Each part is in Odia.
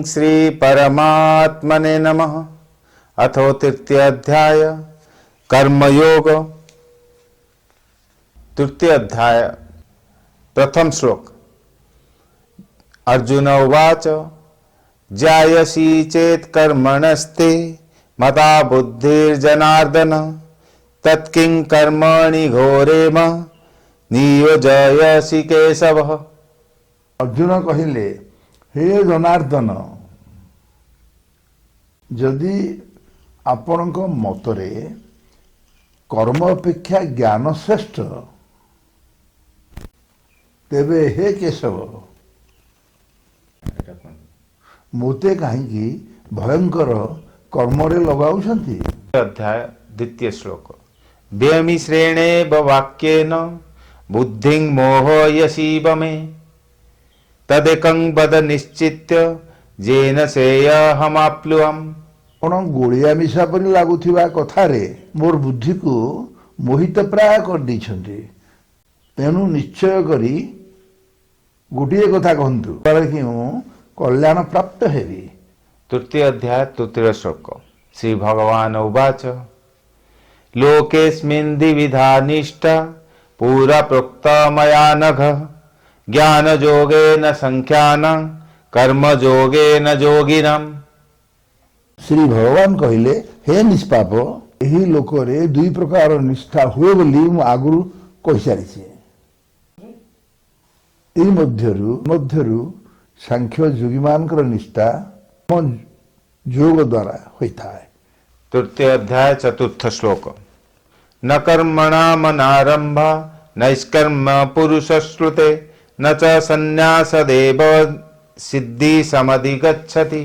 श्री परमात्मने नमः। अथो तृतीय अध्याय कर्मयोग। तृतीय अध्याय प्रथम श्लोक। अर्जुन उवाच जायसी चेत् कर्मणस्ते मता बुद्धिर्जनार्दन तत्किं कर्मणि घोरे नियोजयसि केशव। अर्जुन कहिले हे जनार्दन, जदि आपणक मतरे कर्म अपेक्षा ज्ञान श्रेष्ठ, तेबे हे केशव मोते कहीं भयंकर कर्मरे लगाउछन्ति। अध्याय द्वितीय श्लोक। व्यमिश्रेणे वाक्येन बुद्धिं मोहयसीव मे तदेकं वद निश्चित्य जेन सेयहमाप्लुअम्। आपण गोलिया मिशा परि लागुथिबा कथारे मोर बुद्धि को मोहित प्राय कर दैछन्ति। तेनु निश्चय करी गोटिए कथा कहन्तु कि कल्याण प्राप्त हेबि। तृतीय अध्याय तृतीय श्लोक। श्री भगवान उवाच लोकेस्मिन् द्विविधा निष्ठा पुरा प्रोक्ता मया नघ ज्ञान जोगेन संख्यानं कर्म जोगेन जोगिनम्। श्री भगवान कहले हे निष्पाप, एही लोकरे दुई प्रकार निष्ठा हुए बोली मु आगुरु कहि सारिछि। एही मध्यरु सांख्य योगी मानकर निष्ठा योग द्वारा होइथाय। तृतीय अध्याय चतुर्थ श्लोक। न कर्मणामनारंभ नैष्कर्म पुरुषश्रुते न च संन्यासदेव सिद्धि समधिगच्छति।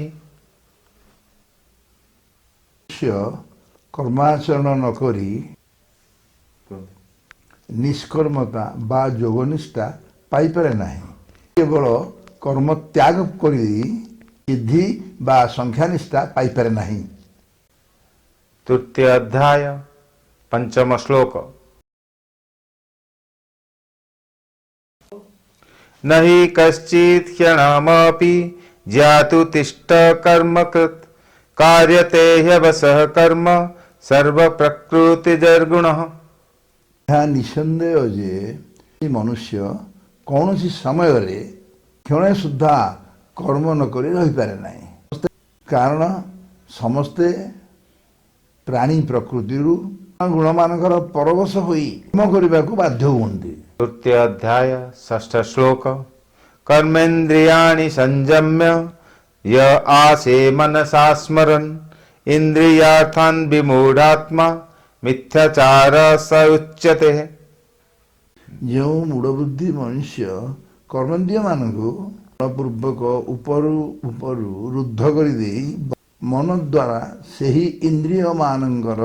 कर्माचरण न करी निष्कर्मता बा योगनिष्ठा पाई पारे नाही। केवल कर्म त्याग करी सिद्धि बा संख्यानिष्ठा पाई पारे नाही। तृतीय अध्याय पंचम श्लोक। नहि कश्चित् क्षणमपि ज्ञातु तिष्ठ कर्मकृत् कार्यते ह्यवसः कर्म सर्व प्रकृतिजर्गुणः। यहाँ निसंदेह जे मनुष्य कौन सी समय रे क्षण सुधा कर्म न करी रही पारे नाही। कारण समस्ते प्राणी प्रकृति गुण मानकर परवश होई कर्म करने को बाध्य हुंती। तृतीय अध्याय षष्ठ श्लोक। कर्मेन्द्रियाणि संयम्य य आसे मनसा स्मरन् इंद्रियार्थान् विमूढ़ात्मा मिथ्याचार स उच्यते। जो मूढ़बुद्धि मनुष्य कर्मेन्द्रिय मानकु पूर्वक उपरु रुद्ध करि मन द्वारा सेही इंद्रिय मानकर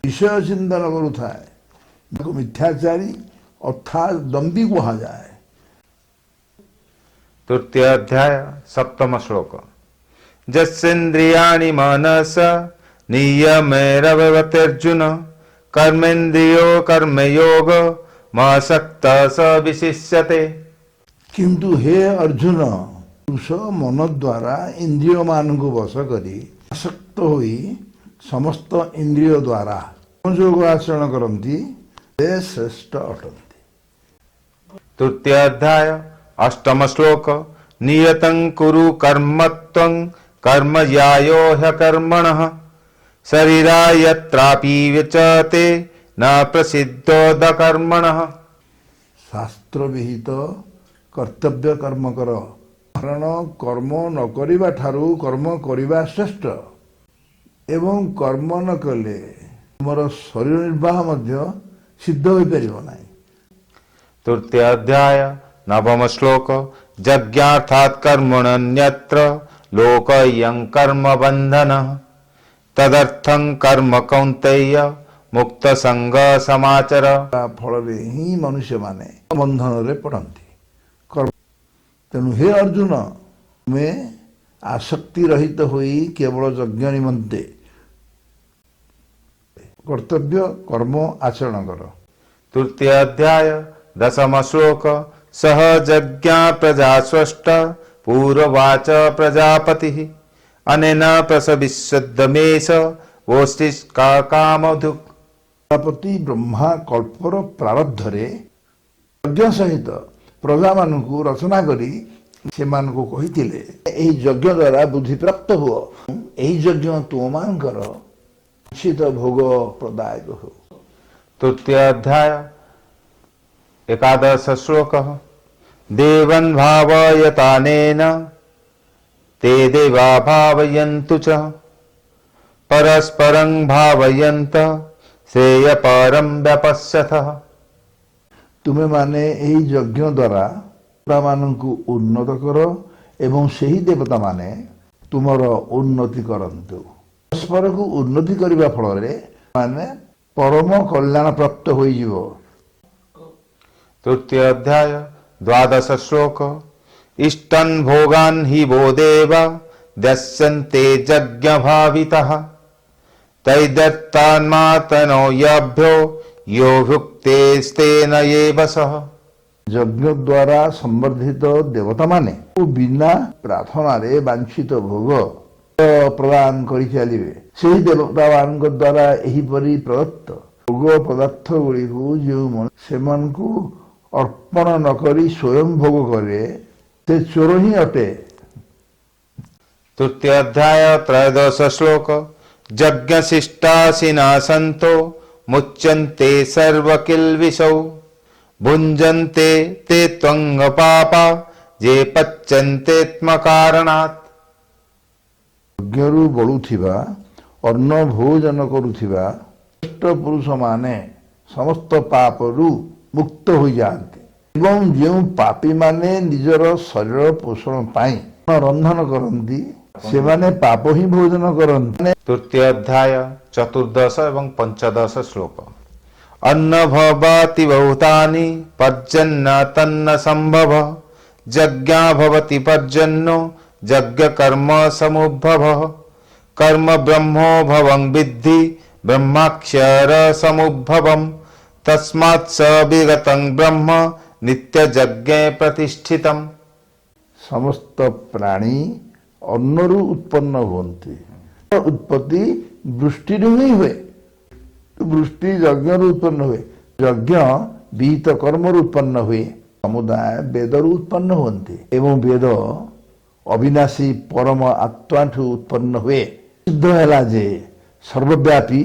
विषय चिंतन करुथाए मिथ्याचारी अर्थात दंभी कहा जाए। तृतीय अध्याय सप्तम श्लोक। यस्येन्द्रियाणि मनस नियमैरवतिर्जुन कर्मेन्द्रियो कर्मयोग मासक्तः स विशिष्यते। किंतु हे अर्जुन, पुरुष मन द्वारा इंद्रिय मान को वश करी आसक्त होई समस्त इंद्रिय द्वारा योग आचरण करती श्रेष्ठ अटंती। तृतीय अध्याय अष्टम श्लोक। नियतं कुरु कर्मत्वं कर्म ज्यायो ह्यकर्मणः शरीरायत्रापि विचते न प्रसिद्धो दकर्मणः। शास्त्र विहित कर्तव्य कर्म कर, कारण कर्म न करिबा ठारू कर्म करिबा श्रेष्ठ। ଏବଂ କର୍ମ ନ କଲେ ତୁମର ଶରୀର ନିର୍ବାହ ମଧ୍ୟ ସିଦ୍ଧ ହୋଇପାରିବ ନାହିଁ। तृतीय अध्याय नवम श्लोक यज्ञार्थात् कर्मण्यन्यत्र लोकयं कर्म बंधन तदर्थं कर्म कौन्तेय मुक्त संग समाचर। ତା ଫଳରେ ହିଁ ମନୁଷ୍ୟମାନେ ବନ୍ଧନରେ ପଡ଼ନ୍ତି। ତେଣୁ ହେ ଅର୍ଜୁନ, ତୁମେ ଆସକ୍ତି ରହିତ ହୋଇ କେବଳ ଯଜ୍ଞ ନିମନ୍ତେ କର୍ତ୍ତବ୍ୟ କର୍ମ ଆଚରଣ କର। तृतीय अध्याय दशम श्लोक सह यज्ञा प्रजा स्रष्ट पूर्ववाच प्रजापति अनेन प्रसविष्यद्दमेश वोष्टिका कामधुक्। ପ୍ରଜାପତି ବ୍ରହ୍ମା କଳ୍ପର ପ୍ରାରବ୍ଧରେ ଯଜ୍ଞ ସହିତ ପ୍ରଜାମାନଙ୍କୁ ରଚନା କରି ସେମାନଙ୍କୁ କହିଥିଲେ, ଏହି ଯଜ୍ଞ ଦ୍ୱାରା ବୁଦ୍ଧିପ୍ରାପ୍ତ ହୁଅ, ଏହି ଯଜ୍ଞ ତୁମମାନଙ୍କର ନିଶ୍ଚିତ ଭୋଗ ପ୍ରଦାୟକ ହେଉ। तृतीय अध्याय एकादश श्लोक देवन् भावयतानेन ते देवा भावयन्तु च परस्परं भावयन्त श्रेय परं व्यपश्यतः। ତୁମେମାନେ ଏହି ଯଜ୍ଞ ଦ୍ୱାରା ଦେବତାମାନଙ୍କୁ ଉନ୍ନତ କର ଏବଂ ସେହି ଦେବତାମାନେ ତୁମର ଉନ୍ନତି କରନ୍ତୁ। ପରସ୍ପରକୁ ଉନ୍ନତି କରିବା ଫଳରେ ମାନେ ପରମ କଲ୍ୟାଣ ପ୍ରାପ୍ତ ହୋଇଯିବ। तृतीय अध्याय द्वादश श्लोक इष्टन् भोगान् हि वो देव दस्यन्ते यज्ञ भावितः तैदत्तान्मातनो याभ्यो यो भुक्तेस्तेन एव सः। ଯଜ୍ଞ ଦ୍ୱାରା ସମ୍ବର୍ଦ୍ଧିତ ଦେବତାମାନେ ବିନା ପ୍ରାର୍ଥନାରେ ବାଞ୍ଛିତ ଭୋଗ ପ୍ରଦାନ କରି ଚାଲିବେ। ସେହି ଦେବତାମାନଙ୍କ ଦ୍ୱାରା ଏହିପରି ପ୍ରଦତ୍ତ ଭୋଗ ପଦାର୍ଥ ଗୁଡ଼ିକୁ ଯେଉଁ ସେମାନଙ୍କୁ ଅର୍ପଣ ନ କରି ସ୍ୱୟଂ ଭୋଗ କରେ ସେ ଚୋର ହିଁ ଅଟେ। तृतीय अध्याय त्रयोदश श्लोक यज्ञशिष्टाशिना सन्तो मुच्यन्ते सर्वकिल्बिषौ भुञ्जन्ते ते त्वङ्ग पापा जे पच्यन्ते कारणात्। ଯଜ୍ଞରୁ ବଳୁଥିବା ଅନ୍ନ ଭୋଜନ କରୁଥିବା ଶ୍ରେଷ୍ଠ ପୁରୁଷମାନେ ସମସ୍ତ ପାପରୁ ମୁକ୍ତ ହୋଇଯାଆନ୍ତି ଏବଂ ଯେଉଁ ପାପୀମାନେ ନିଜର ଶରୀର ପୋଷଣ ପାଇଁ ରନ୍ଧନ କରନ୍ତି ସେମାନେ ପାପ ହିଁ ଭୋଜନ କରନ୍ତି। तृतीय अध्याय चतुर्दश एवं पंचदश श्लोक अन्न भवति बहुतानि पर्जन्य तन्न संभव यज्ञा भवति पर्जन्यो यज्ञ कर्म समुद्भव कर्म ब्रह्मो भवं विद्धि ब्रह्माक्षर समुद्भवम् तस्मात् स विगतं ब्रह्म नित्य यज्ञे प्रतिष्ठितम्। ସମସ୍ତ ପ୍ରାଣୀ ଅନ୍ନରୁ ଉତ୍ପନ୍ନ ହୁଅନ୍ତି। ଉତ୍ପତ୍ତି ବୃଷ୍ଟିରୁ ହିଁ ହୁଏ। ବୃଷ୍ଟି ଯଜ୍ଞରୁ ଉତ୍ପନ୍ନ ହୁଏ। ଯଜ୍ଞ ବିହିତ କର୍ମରୁ ଉତ୍ପନ୍ନ ହୁଏ। ସମୁଦାୟ ବେଦରୁ ଉତ୍ପନ୍ନ ହୁଅନ୍ତି ଏବଂ ବେଦ ଅବିନାଶୀ ପରମ ଆତ୍ମାଠୁ ଉତ୍ପନ୍ନ ହୁଏ। ସିଦ୍ଧ ହେଲା ଯେ ସର୍ବବ୍ୟାପୀ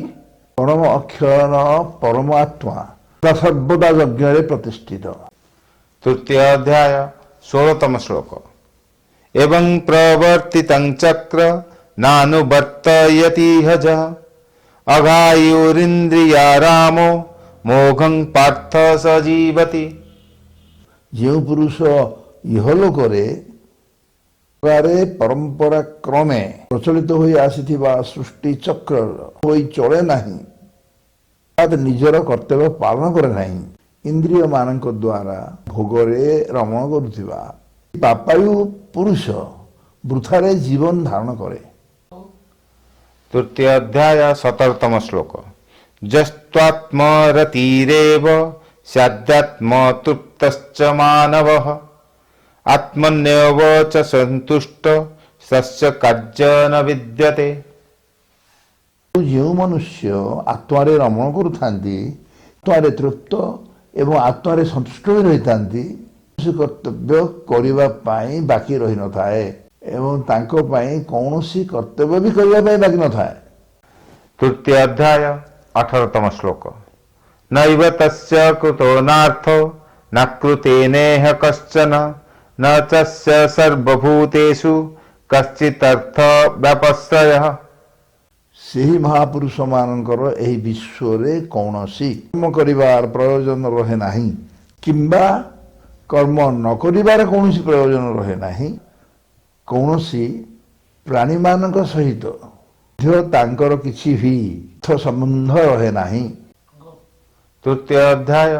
ପରମ ଅକ୍ଷର ପରମ ଆତ୍ମା ସର୍ବଦା ଯଜ୍ଞରେ ପ୍ରତିଷ୍ଠିତ। तृतीय अध्याय 16तम श्लोक एवं प्रवर्तितं चक्र नानुवर्तयति हज अघायुरिन्द्रियारामो मोघं पार्थ सजीवति। ଯେଉଁ ପୁରୁଷ ଇହଲୋକରେ ପରମ୍ପରା କ୍ରମେ ପ୍ରଚଳିତ ହୋଇ ଆସିଥିବା ସୃଷ୍ଟି ଚକ୍ର ହୋଇ ଚଳେ ନାହିଁ, ନିଜର କର୍ତ୍ତବ୍ୟ ପାଳନ କରେ ନାହିଁ, ଇନ୍ଦ୍ରିୟ ମାନଙ୍କ ଦ୍ୱାରା ଭୋଗରେ ରମଣ କରୁଥିବା ପାପାୟୁ ପୁରୁଷ ବୃଥାରେ ଜୀବନ ଧାରଣ କରେ। तृतीय अध्याय 17तम श्लोक जस्त्वात्मरतिरेव स्याद्यात्म तृप्तश्च मानवः आत्मन्येव च सन्तुष्ट तस्य କାର୍ଯ୍ୟ न विद्यते। ଯେଉଁ ମନୁଷ୍ୟ ଆତ୍ମାରେ ରମଣ କରୁଥାନ୍ତି, ଆତ୍ମାରେ ତୃପ୍ତ ଏବଂ ଆତ୍ମାରେ ସନ୍ତୁଷ୍ଟ ହୋଇ ରହିଥାନ୍ତି, ସେ କର୍ତ୍ତବ୍ୟ କରିବା ପାଇଁ ବାକି ରହିନଥାଏ ଏବଂ ତାଙ୍କ ପାଇଁ କୌଣସି କର୍ତ୍ତବ୍ୟ ବି କରିବା ପାଇଁ ବାକି ନଥାଏ। तृतीय अध्याय 18तम श्लोक नैव तस्य कृतो नार्थो न कृतेनेह कश्चन न तस्य सर्वभूतेषु कश्चिदर्थ व्यापश्रयः। ସେହି ମହାପୁରୁଷମାନଙ୍କର ଏହି ବିଶ୍ୱରେ କୌଣସି କର୍ମ କରିବାର ପ୍ରୟୋଜନ ରହେ ନାହିଁ କିମ୍ବା କର୍ମ ନ କରିବାର କୌଣସି ପ୍ରୟୋଜନ ରହେ ନାହିଁ। କୌଣସି ପ୍ରାଣୀମାନଙ୍କ ସହିତ ମଧ୍ୟ ତାଙ୍କର କିଛି ବି ସମ୍ବନ୍ଧ ରହେ ନାହିଁ। तृतीय अध्याय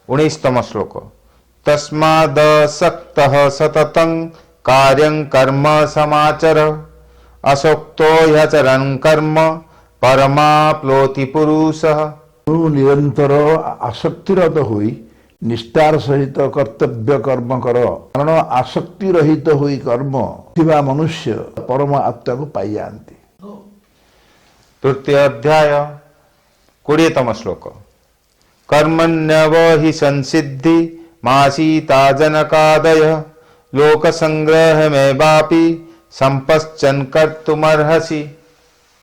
19तम श्लोक तस्मादसक्तः सततं कार्यं कर्म समाचर असक्तो ह्यचरन् कर्म परमाप्नोति पुरुषः। ନିରନ୍ତର ଆସକ୍ତିରତ ହୋଇ ନିଷ୍ଠାର ସହିତ କର୍ତ୍ତବ୍ୟ କର୍ମ କର, କାରଣ ଆସକ୍ତି ରହିତ ହୋଇ କର୍ମ ଥିବା ମନୁଷ୍ୟ ପରମ ଆତ୍ମାକୁ ପାଇଯାଆନ୍ତି। तृतीय अध्याय 20तम श्लोक कर्मण्यव हि संसिद्धि मासीता जनकादय लोकसंग्रहमेवापि संपश्चन् कर्तुमर्हसि।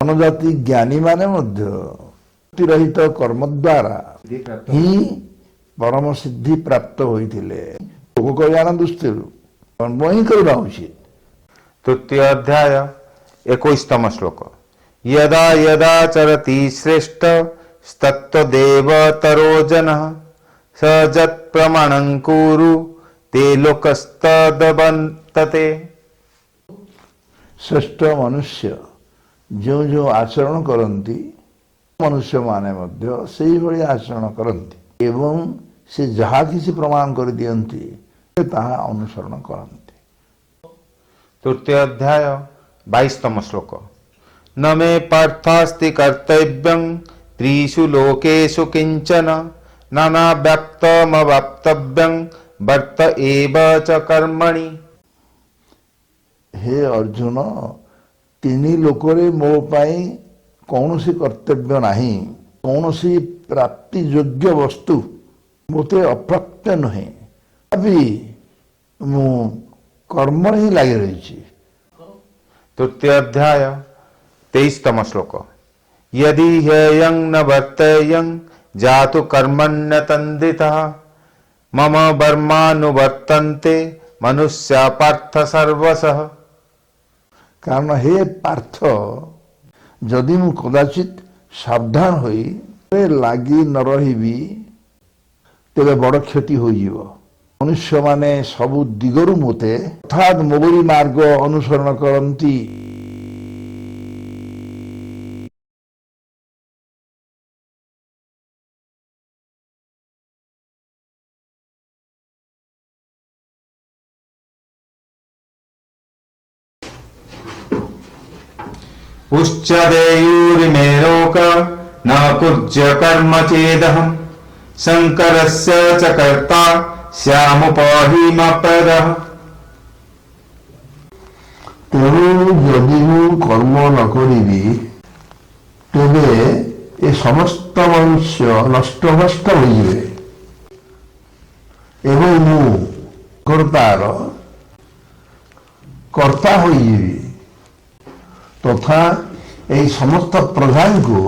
ଅନୁଜାତି ଜ୍ଞାନୀମାନେ ମଧ୍ୟ ରହିତ କର୍ମ ଦ୍ୱାରା ହିଁ ପରମ ସିଦ୍ଧି ପ୍ରାପ୍ତ ହୋଇଥିଲେ। ଲୋକ କଲ୍ୟାଣ ଦୃଷ୍ଟିରୁ କର୍ମ ହିଁ କରିବା ଉଚିତ। तृतीय अध्याय 21तम श्लोक यदा यदा चरति श्रेष्ठ तत्त्वदेवतरो जनः स यत्प्रमाणं कुरु ते लोकस्तदवन्तते। ଶ୍ରେଷ୍ଠ ମନୁଷ୍ୟ ଯେଉଁ ଯେଉଁ ଆଚରଣ କରନ୍ତି ମନୁଷ୍ୟମାନେ ମଧ୍ୟ ସେହିଭଳି ଆଚରଣ କରନ୍ତି ଏବଂ ସେ ଯାହା କିଛି ପ୍ରମାଣ କରିଦିଅନ୍ତି ତାହା ଅନୁସରଣ କରନ୍ତି। तृतीय अध्याय 22तम श्लोक न मे पार्थास्ति कर्तव्यं त्रिषु लोकेषु किंचन नानाव्याप्तमवाप्तव्यं वर्त एव च कर्मणि। हे अर्जुन, ତିନି ଲୋକରେ ମୋ ପାଇଁ କୌଣସି କର୍ତ୍ତବ୍ୟ ନାହିଁ, କୌଣସି ପ୍ରାପ୍ତି ଯୋଗ୍ୟ ବସ୍ତୁ ମୋତେ ଅପ୍ରାପ୍ତ ନୁହେଁ, ତଥାପି ମୁଁ କର୍ମରେ ହିଁ ଲାଗି ରହିଛି। तृतीय अध्याय 23तम श्लोक यदि ह्ययं न वर्तेयं जातु कर्मण्यतन्दितः मम वर्मानुवर्तन्ते मनुष्या पार्थ सर्वशः। କାରଣ ହେ ପାର୍ଥ, ଯଦି ମୁଁ କଦାଚିତ ସାବଧାନ ହୋଇ ଲାଗି ନ ରହିବି ତେବେ ବଡ଼ କ୍ଷତି ହୋଇଯିବ। ମନୁଷ୍ୟମାନେ ସବୁ ଦିଗରୁ ମୋତେ ଅର୍ଥାତ୍ ମୋରି ମାର୍ଗ ଅନୁସରଣ କରନ୍ତି। उच्चदेयुरिमे लोक न कुर्य कर्म चेदहम् शङ्करस्य च कर्ता स्यामुपहिमपरः। ତେଣୁ ଯଦି ମୁଁ କର୍ମ ନ କରିବି ତେବେ ଏ ସମସ୍ତ ମନୁଷ୍ୟ ନଷ୍ଟଭ୍ରଷ୍ଟ ହୋଇଯିବେ ଏବଂ ମୁଁ କର୍ତ୍ତା ହୋଇଯିବି ତଥା ଏହି ସମସ୍ତ ପ୍ରଜାଙ୍କୁ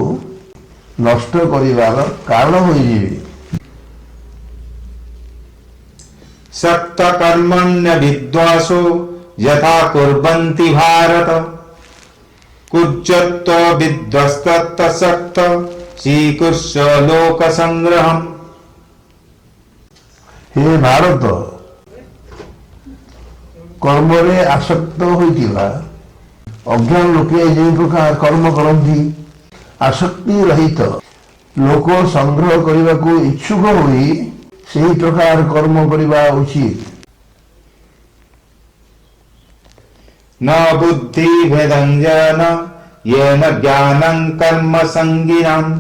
ନଷ୍ଟ କରିବାର କାରଣ ହୋଇଯିବି। सक्त कर्मण्य विद्वासो यथा कुर्वन्ति भारत कुर्यत्व विध्वस्तत्त सक्त श्रीकृष्ण लोक संग्रहम्। हे ଭାରତ, କର୍ମରେ ଆସକ୍ତ ହୋଇଥିବା ଅଜ୍ଞାନ ଲୋକେ ଯେଉଁ ପ୍ରକାର କର୍ମ କରନ୍ତି, ଆସକ୍ତି ରହିତ ଲୋକ ସଂଗ୍ରହ କରିବାକୁ ଇଚ୍ଛୁକ ହୋଇ ସେହି ପ୍ରକାର କର୍ମ କରିବା ଉଚିତ। न बुद्धि भेदं जन येन ज्ञानं कर्म संगिनाम्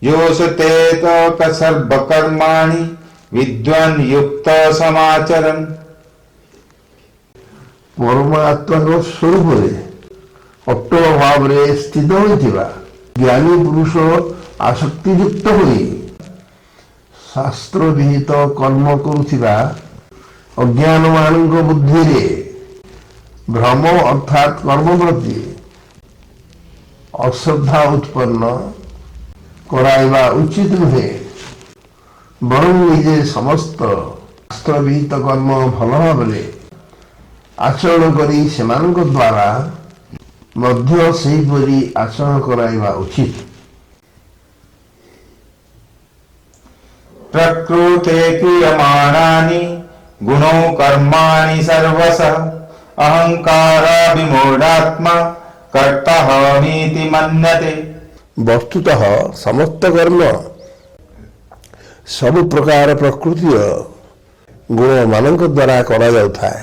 योषते तोक सर्वकर्माणि विद्वान् युक्त समाचरन्। ପରମାତ୍ମାଙ୍କ ସ୍ୱରୂପରେ ଅଟଳ ଭାବରେ ସ୍ଥିତ ହୋଇଥିବା ଜ୍ଞାନୀ ପୁରୁଷ ଆସକ୍ତିଯୁକ୍ତ ହୋଇ ଶାସ୍ତ୍ର ବିହିତ କର୍ମ କରୁଥିବା ଅଜ୍ଞାନମାନଙ୍କ ବୁଦ୍ଧିରେ ଭ୍ରମ ଅର୍ଥାତ୍ କର୍ମ ପ୍ରତି ଅଶ୍ରଦ୍ଧା ଉତ୍ପନ୍ନ କରାଇବା ଉଚିତ ନୁହେଁ, ବରଂ ନିଜେ ସମସ୍ତ ଶାସ୍ତ୍ର ବିହିତ କର୍ମ ଭଲ ଭାବରେ ଆଚରଣ କରି ସେମାନଙ୍କ ଦ୍ୱାରା ମଧ୍ୟ ସେହିପରି ଆଚରଣ କରାଇବା ଉଚିତ। प्रकृते क्रियमाणानि गुणो कर्माणि सर्वशः अहंकार विमूढात्मा कर्ताहमीति मन्यते। वस्तुतः समस्त कर्म ସବୁ ପ୍ରକାର ପ୍ରକୃତିର ଗୁଣମାନଙ୍କ ଦ୍ୱାରା କରାଯାଉଥାଏ।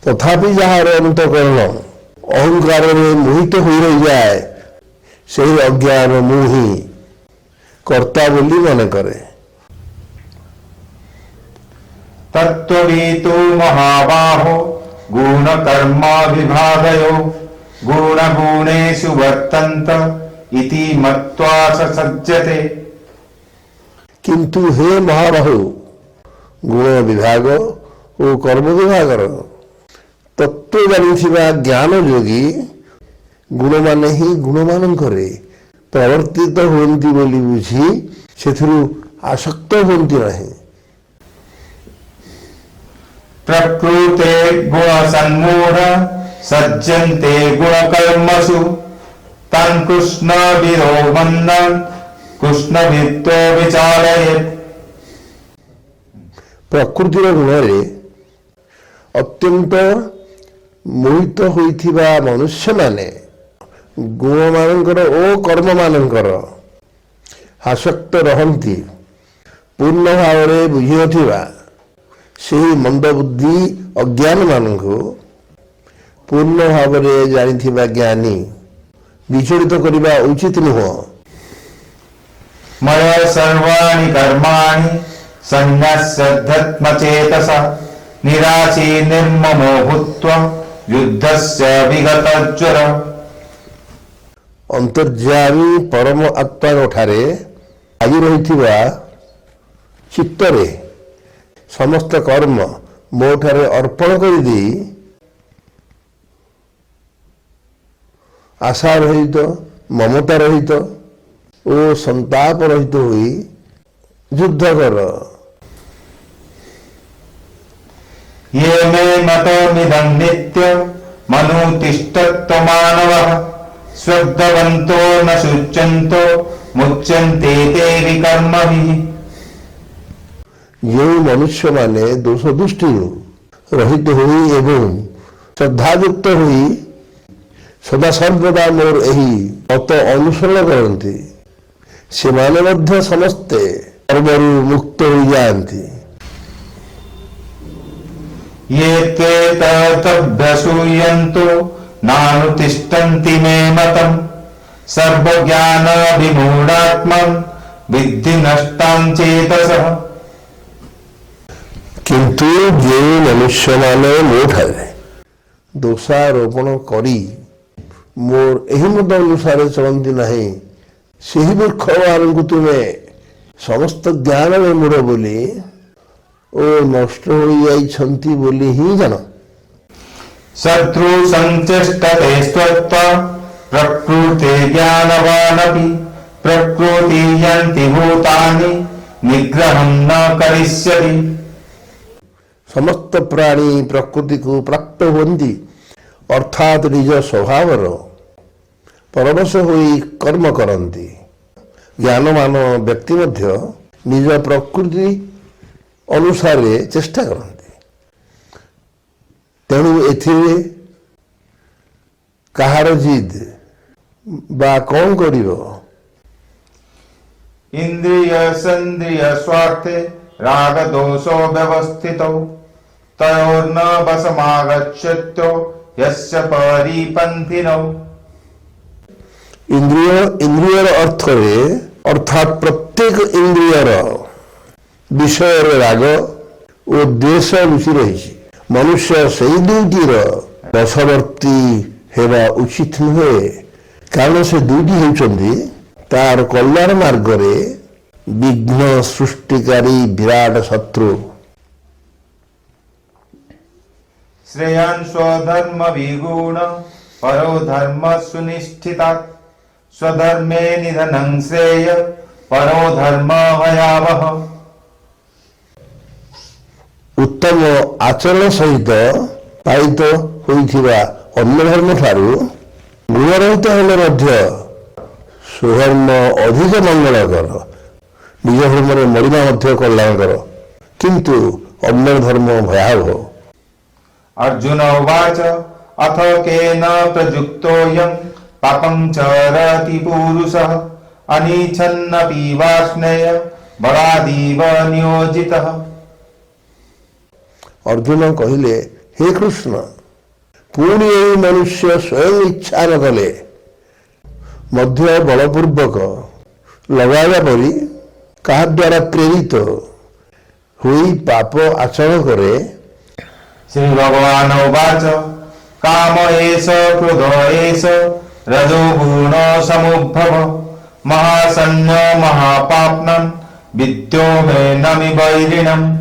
ତଥାପି ଯାହାର ଅନ୍ତଃକରଣ ଅହଙ୍କାରରେ ମୋହିତ ହୋଇ ରହିଯାଏ, ସେହି ଅଜ୍ଞାନ ମୁଁ ହିଁ କର୍ତ୍ତା ବୋଲି ମନେ କରେ। तत्त्ववितो महाबाहो गुण कर्म विभागयो गुण गुणेषु वर्तन्त इति मत्वा स सज्जते। କିନ୍ତୁ ହେ ମହାବାହୁ, ଗୁଣ ବିଭାଗ ଓ କର୍ମ ବିଭାଗର ତତ୍ତ୍ୱ ଜାଣିଥିବା ଜ୍ଞାନ ଯୋଗୀ ଗୁଣମାନେ ହିଁ ଗୁଣମାନଙ୍କରେ ପ୍ରବର୍ତ୍ତିତ ହୁଅନ୍ତି ବୋଲି ବୁଝି ସେଥିରୁ ଆସକ୍ତ ହୁଅନ୍ତି ନାହିଁ। प्रकृते गुण सन्मूढ़ सज्जन्ते गुण कर्मसु तान् कृष्ण विदो मन्दन् कृष्ण वित्तो विचालयेत्। ପ୍ରକୃତିର ଗୁଣରେ ଅତ୍ୟନ୍ତ ମୋହିତ ହୋଇଥିବା ମନୁଷ୍ୟମାନେ ଗୁଣମାନଙ୍କର ଓ କର୍ମମାନଙ୍କର ଆସକ୍ତ ରହନ୍ତି। ପୂର୍ଣ୍ଣ ଭାବରେ ବୁଝିନଥିବା ସେହି ମନ୍ଦବୁଦ୍ଧି ଅଜ୍ଞାନମାନଙ୍କୁ ପୂର୍ଣ୍ଣ ଭାବରେ ଜାଣିଥିବା ଜ୍ଞାନୀ ବିଚଳିତ କରିବା ଉଚିତ ନୁହଁ। मया सर्वाणि कर्माणि सन्न्यस्यध्यात्मचेतसा निराशी निर्ममो भूत्वा युद्धस्य विगतज्वर। ଅନ୍ତର୍ଯ୍ୟାମୀ ପରମ ଆତ୍ମାଙ୍କ ଠାରେ ଲାଗି ରହିଥିବା ଚିତ୍ତରେ ସମସ୍ତ କର୍ମ ମୋ ଠାରେ ଅର୍ପଣ କରିଦେଇ ଆଶା ରହିତ, ମମତା ରହିତ ଓ ସନ୍ତାପ ରହିତ ହୋଇ ଯୁଦ୍ଧ କର। ये मे मतमिदं नित्यं मनुतिष्ठत्वमानवः श्रद्धवन्तो न शुच्यन्तो मुच्यन्ते ते विकर्मभिः। ଯେଉଁ ମନୁଷ୍ୟମାନେ ଦୋଷ ଦୃଷ୍ଟିରୁ ରହିତ ହୋଇ ଏବଂ ଶ୍ରଦ୍ଧାଯୁକ୍ତ ହୋଇ ସଦାସର୍ବଦା ମୋର ଏହି ମତ ଅନୁସରଣ କରନ୍ତି, ସେମାନେ ମଧ୍ୟ ସମସ୍ତେ କର୍ମରୁ ମୁକ୍ତ ହୋଇଯାଆନ୍ତି। ये त्वेतदभ्यसूयन्तो नानुतिष्ठन्ति मे मतम् सर्वज्ञान विमूढात्मन् विद्धि नष्टां चेतसः। କିନ୍ତୁ ଯେଉଁ ମନୁଷ୍ୟମାନେ ମୋ ଠାରେ ଦୋଷାରୋପଣ କରି ମୋର ଏହି ମତ ଅନୁସାରେ ଚଳନ୍ତି ନାହିଁ, ସେହି ମୂର୍ଖମାନଙ୍କୁ ତୁମେ ସମସ୍ତ ଜ୍ଞାନରେ ମୂଢ଼ ବୋଲି ଓ ନଷ୍ଟ ହୋଇଯାଇଛନ୍ତି ବୋଲି ହିଁ ଜାଣ। शत्रु संचेष्टते स्वत्वा प्रकृते ज्ञानवानपि प्रकृति यन्ति भूतानि निग्रहं न करिष्यति। ସମସ୍ତ ପ୍ରାଣୀ ପ୍ରକୃତିକୁ ପ୍ରାପ୍ତ ହୁଅନ୍ତି, ଅର୍ଥାତ୍ ନିଜ ସ୍ୱଭାବର ପରବଶ ହୋଇ କର୍ମ କରନ୍ତି। ଜ୍ଞାନମାନ ବ୍ୟକ୍ତି ମଧ୍ୟ ନିଜ ପ୍ରକୃତି ଅନୁସାରେ ଚେଷ୍ଟା କରନ୍ତି। ତେଣୁ ଏଥିରେ କାହାର ଜିଦ୍ ବା କ'ଣ କରିବ? इंद्रिय संद्रिय स्वार्थे राग दोषो व्यवस्थितौ तयोर्न वशमागच्छत्यो यस्य परिपन्थिनौ। ଇନ୍ଦ୍ରିୟର ଅର୍ଥରେ ଅର୍ଥାତ୍ ପ୍ରତ୍ୟେକ ଇନ୍ଦ୍ରିୟର ବିଷୟରେ ରାଗ ଓ ଦ୍ୱେଷ ଲୁଚି ରହିଛି। ମନୁଷ୍ୟ ସେହି ଦୁଇଟିର ବଶବର୍ତ୍ତୀ ହେବା ଉଚିତ ନୁହେଁ, କାରଣ ସେ ଦୁଇଟି ହେଉଛନ୍ତି ତାର କଲ୍ୟାଣ ମାର୍ଗରେ ବିଘ୍ନ ସୃଷ୍ଟିକାରୀ ବିରାଟ ଶତ୍ରୁ। श्रेयान् स्वधर्म विगुण परो धर्म सुनिष्ठितात् स्वधर्मे निधनं श्रेय परो धर्म भयावह। ଉତ୍ତମ ଆଚରଣ ସହିତ ପାଳିତ ହୋଇଥିବା ଅନ୍ୟ ଧର୍ମ ଠାରୁ ଗୃହରହିତ ହେଲେ ମଧ୍ୟ ସ୍ୱଧର୍ମ ଅଧିକ ମଙ୍ଗଳକର, ନିଜ ଧର୍ମରେ ମରିମା ମଧ୍ୟ କଲ୍ୟାଣକର, କିନ୍ତୁ ଅନ୍ୟ ଧର୍ମ ଭୟାବହ। अर्जुन उवाच अथ केन प्रयुक्तोऽयं पापं चरति पुरुषः अनिच्छन्नपि वार्ष्णेय बलादिव नियोजितः। अर्जुन କହିଲେ, हे कृष्ण, ପୁଣି ଏହି ମନୁଷ୍ୟ ସ୍ୱୟଂ ଇଚ୍ଛା ନ କଲେ ମଧ୍ୟ ବଳପୂର୍ବକ ଲଗାଇବା ପରି କାହା ଦ୍ୱାରା ପ୍ରେରିତ ହୋଇ ପାପ ଆଚରଣ କରେ। श्री भगवान उवाच काम एष क्रोध एष रजोगुण समुद्भव महासन्न महापाप्नं विद्यो मे नमि वैरिणम्।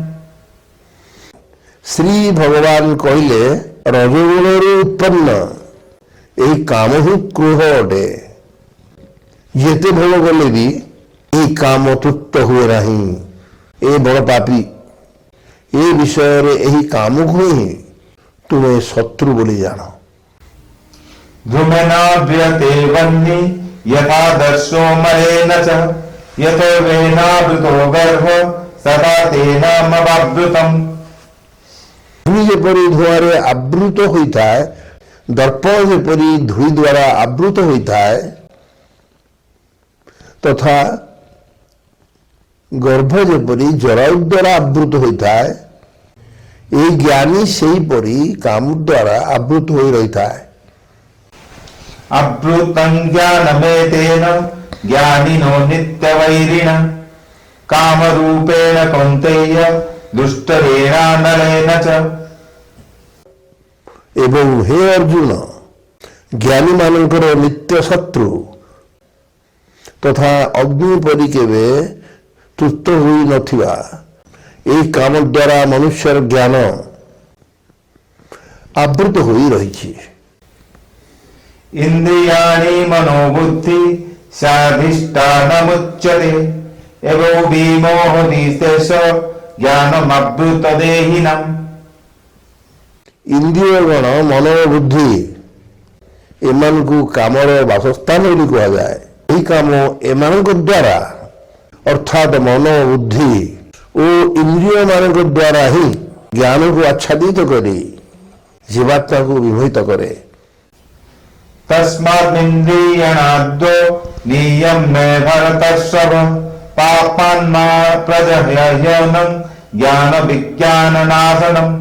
ଶ୍ରୀ ଭଗବାନ କହିଲେ, ରଜଗୁଣରୁ ଉତ୍ପନ୍ନ ଏହି କାମ ହିଁ କ୍ରୋଧ ଅଟେ। ଯେତେ ଭୋଗ କଲେ ବି ଏହି କାମ ତୃପ୍ତ ହୁଏ ନାହିଁ। ଏ ବଡ଼ ପାପୀ, ଏ ବିଷୟରେ ଏହି କାମକୁ ହିଁ ତୁମେ ଶତ୍ରୁ ବୋଲି ଜାଣ। धूमेन व्रियते वह्नि यथा दर्शो मरेण च यतो वेनावृतो गर्भ सदा तेन मवावृतम्। ଧୂଳି ଯେପରି ଧୂଆଁରେ ଆବୃତ ହୋଇଥାଏ, ଦର୍ପଣ ଯେପରି ଧୂଳି ଦ୍ୱାରା ଆବୃତ ହୋଇଥାଏ, ତଥା ଗର୍ଭ ଯେପରି ଜରାୟୁ ଦ୍ୱାରା ଆବୃତ ହୋଇଥାଏ, ଏହି ଜ୍ଞାନୀ ସେହିପରି କାମ ଦ୍ୱାରା ଆବୃତ ହୋଇ ରହିଥାଏ। अवृतं ज्ञानमेतेन ज्ञानिनो नित्यवैरिण कामरूपेण कौन्तेय दुष्टरेणानलेन च। ଏବଂ ହେ ଅର୍ଜୁନ, ଜ୍ଞାନୀମାନଙ୍କର ନିତ୍ୟ ଶତ୍ରୁ ତଥା ଅଗ୍ନି ପରି କେବେ ତୃପ୍ତ ହୋଇନଥିବା ଏହି କାମ ଦ୍ୱାରା ମନୁଷ୍ୟର ଜ୍ଞାନ ଆବୃତ ହୋଇ ରହିଛି। इन्द्रियाणि मनोबुद्धि साधिष्ठानमुच्यते एवो विमोहदितेश ज्ञानमवृतदेहिनम्। ଇନ୍ଦ୍ରିୟଗଣ, ମନ ଓ ବୁଦ୍ଧି ଏମାନଙ୍କୁ କାମର ବାସସ୍ଥାନ ବୋଲି କୁହାଯାଏ। ଏହି କାମ ଏମାନଙ୍କ ଦ୍ୱାରା ଅର୍ଥାତ ମନ, ବୁଦ୍ଧି ଓ ଇନ୍ଦ୍ରିୟମାନଙ୍କ ଦ୍ୱାରା ହିଁ ଜ୍ଞାନକୁ ଆଚ୍ଛାଦିତ କରି ଜୀବାତ୍ମାକୁ ବିମୋହିତ କରେ। तस्मादिन्द्रियाणाद्यो नियम्य भरतर्षभ पापान्मा प्रजह्ययनं ज्ञान विज्ञाननाशनम्।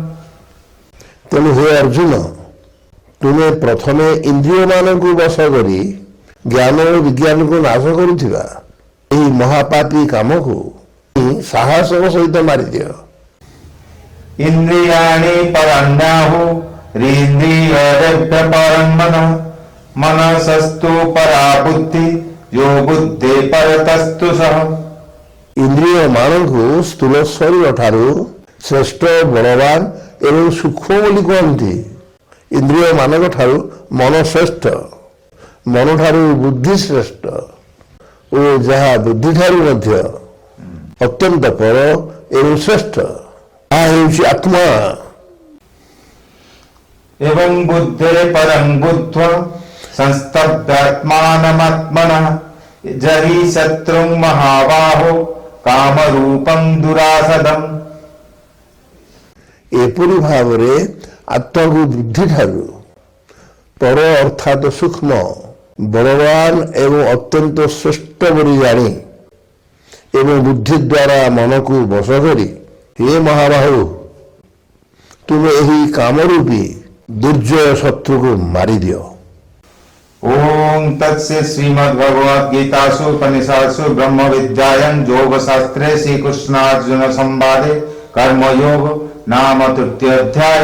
ତେଣୁ ହେ ଅର୍ଜୁନ, ତୁମେ ପ୍ରଥମେ ଇନ୍ଦ୍ରିୟମାନଙ୍କୁ ବଶ କରି ଜ୍ଞାନ ଓ ବିଜ୍ଞାନକୁ ନାଶ କରୁଥିବା ଏହି ମହାପାପୀ କାମକୁ ସାହସର ସହିତ ମାରିଦିଅ। इन्द्रियाणि परन्याहु रीन्द्रियेभ्य परं मनः मनसस्तु परा बुद्धि यो बुद्धि परतस्तु सः। ଇନ୍ଦ୍ରିୟମାନଙ୍କୁ ସ୍ଥୂଳ ଶରୀର ଠାରୁ ଶ୍ରେଷ୍ଠ, ବଳବାନ ଏବଂ ସୂକ୍ଷ୍ମ ବୋଲି କୁହନ୍ତି। ଇନ୍ଦ୍ରିୟମାନଙ୍କ ଠାରୁ ମନ ଶ୍ରେଷ୍ଠ, ମନଠାରୁ ବୁଦ୍ଧି ଶ୍ରେଷ୍ଠ ଓ ଯାହା ବୁଦ୍ଧି ଠାରୁ ମଧ୍ୟ ଅତ୍ୟନ୍ତ ପର ଏବଂ ଶ୍ରେଷ୍ଠ, ତାହା ହେଉଛି ଆତ୍ମା। एवं बुद्धे परं बुद्ध्वा संस्तभ्यात्मानमात्मनः जहि शत्रुं महाबाहो कामरूपं दुरासदम्। ଏପରି ଭାବରେ ଆତ୍ମାକୁ ବୁଦ୍ଧି ଠାରୁ ପର ଅର୍ଥାତ ସୂକ୍ଷ୍ମ, ବଳବାନ ଏବଂ ଅତ୍ୟନ୍ତ ଶ୍ରେଷ୍ଠ ବୋଲି ଜାଣି ଏବଂ ବୁଦ୍ଧି ଦ୍ୱାରା ମନକୁ ବଶ କରି, ହେ ମହାବାହୁ, ତୁମେ ଏହି କାମରୂପୀ ଦୁର୍ଜୟ ଶତ୍ରୁକୁ ମାରିଦିଅ। ओम तत्सत् श्रीमद्भगवद्गीतासु उपनिषत्सु ब्रह्म विद्यायां योगशास्त्रे श्रीकृष्णार्जुन संवादे कर्मयोग नाम तृतीय अध्याय।